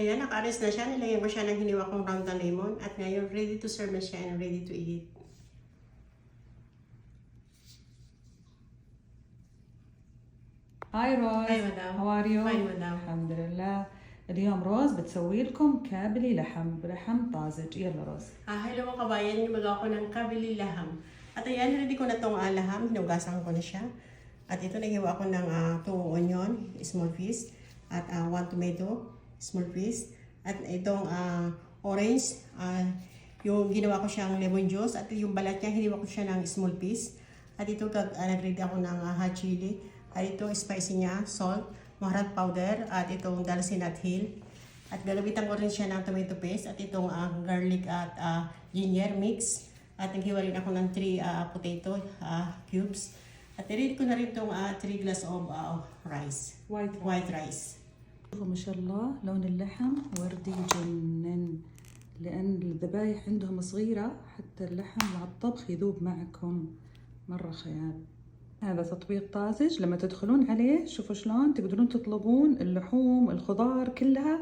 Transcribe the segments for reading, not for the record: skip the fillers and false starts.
Ayan, naka-aris na siya. Nilagyan ko siya ng hiniwa kong round na lemon. At ngayon, ready to serve na siya and ready to eat. هاي روز. Hi, madam. How are you? Fine, madam. الحمد لله. اليوم روز بتسوي لكم كابلي لحم طازج. يلا روز. Hello mga kabayan, gumagawa ko ng kabili laham. At ayan, ready ko na itong laham. Hinugasan ko na siya. At ito, naghiwa ko ng 2 onion, small piece. At 1 tomato, small piece. At itong orange, yung ginawa ko siyang lemon juice. At yung balat niya, hiniwa ko siya ng small piece. At ito, nag-ready ako ng hot chili. At ito, spicy niya, salt, maharat powder, at itong dalsin at hill. At gagamitan ko rin siya ng tomato paste at itong garlic at ginger mix. At naghiwa rin ako ng 3 potato cubes. At nilid ko na rin itong 3 glass of rice. White rice. شوفوا ما شاء الله لون اللحم وردي يجنن، لأن الذبايح عندهم صغيرة حتى اللحم مع الطبخ يذوب معكم مرة خيال. هذا تطبيق طازج، لما تدخلون عليه شوفوا شلون تقدرون تطلبون اللحوم الخضار كلها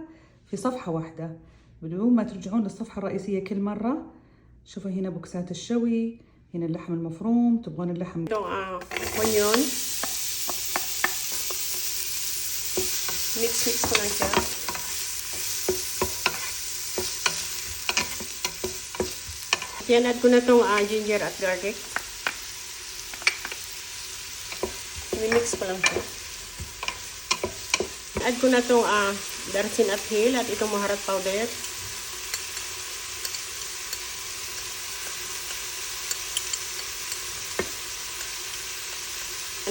في صفحة واحدة بدون ما ترجعون للصفحة الرئيسية كل مرة. شوفوا هنا بوكسات الشوي، هنا اللحم المفروم، تبغون اللحم Onion. Mix ko lang siya. Yan, add ko na itong ginger at garlic. I-mix ko lang siya. Add ko na itong darsin at hill at itong maharat powder.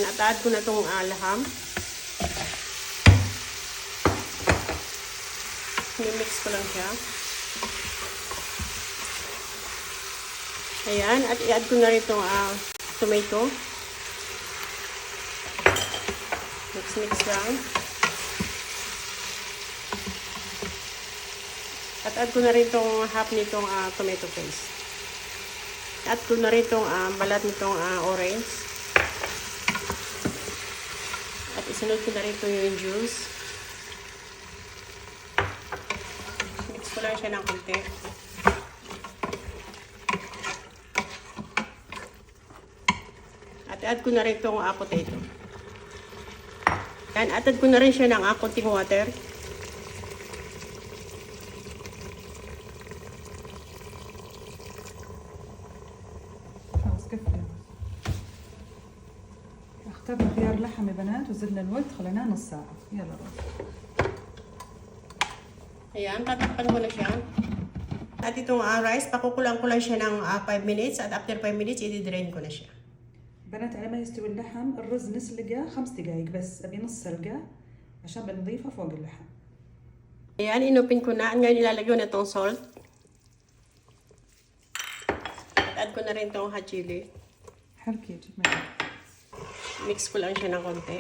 At add ko na itong laham. I-mix ko lang siya. Ayan. At i-add ko na rin itong tomato. Mix lang. At add ko na rin itong half nitong tomato paste. Add ko na rin itong balat nitong orange. At isunod ko na rin itong yung juice. Mix ko lang siya ng konti. At add ko na rin itong potato. Yan, at add ko na rin siya ng konting water. خلاص كفي. اخترنا خيار لحم يا بنات وزدنا الوقت خليناه نص ساعة. يلا روح. Ayan, tatakpan ko na siya. At itong rice, pakukulang ko lang siya ng 5 minutes. At after 5 minutes, i-drain ko na siya. بنات على ما يستوي اللحم الرز نسلقه 5 دقايق بس، أبي نص سلقة عشان بنضيفه فوق اللحم. Ayan, inupin ko na. Ngayon ilalagay ko na itong salt. At add ko na rin itong hot chili. حركي جيب معي. Mix ko lang siya ng konti.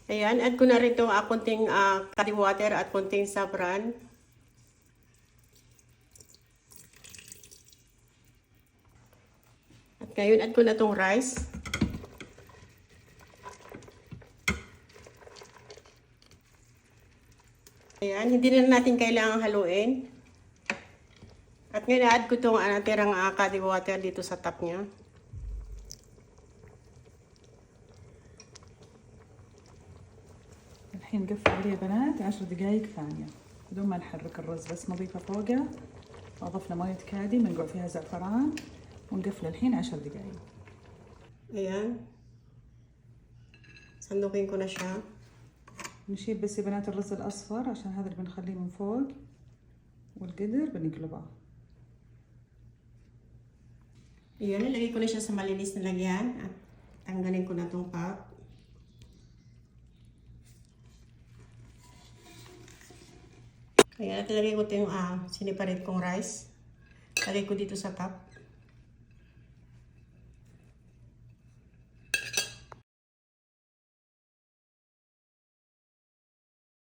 Ayan, add ko na rin itong konting curry water at konting saffron. At ngayon, add ko na itong rice. Ayan, hindi na natin kailangang haluin. At ngayon, add ko itong natirang curry water dito sa top niya. الحين نقفل عليه يا بنات 10 دقايق ثانية بدون ما نحرك الرز، بس نضيفه فوقه وأضفنا موية كادي منقوع فيها زعفران ونقفله الحين 10 دقايق. Ayan. Sandukin ko na siya. نشيل بس يا بنات الرز الأصفر عشان هذا اللي بنخليه من فوق، والقدر بنقلبه. Ayan, nilagay ko na siya sa malinis na lagyan. At tanggalin ko na itong pot. Ayan, at ilagay ko ito yung siniparate kong rice. Lagay ko dito sa top.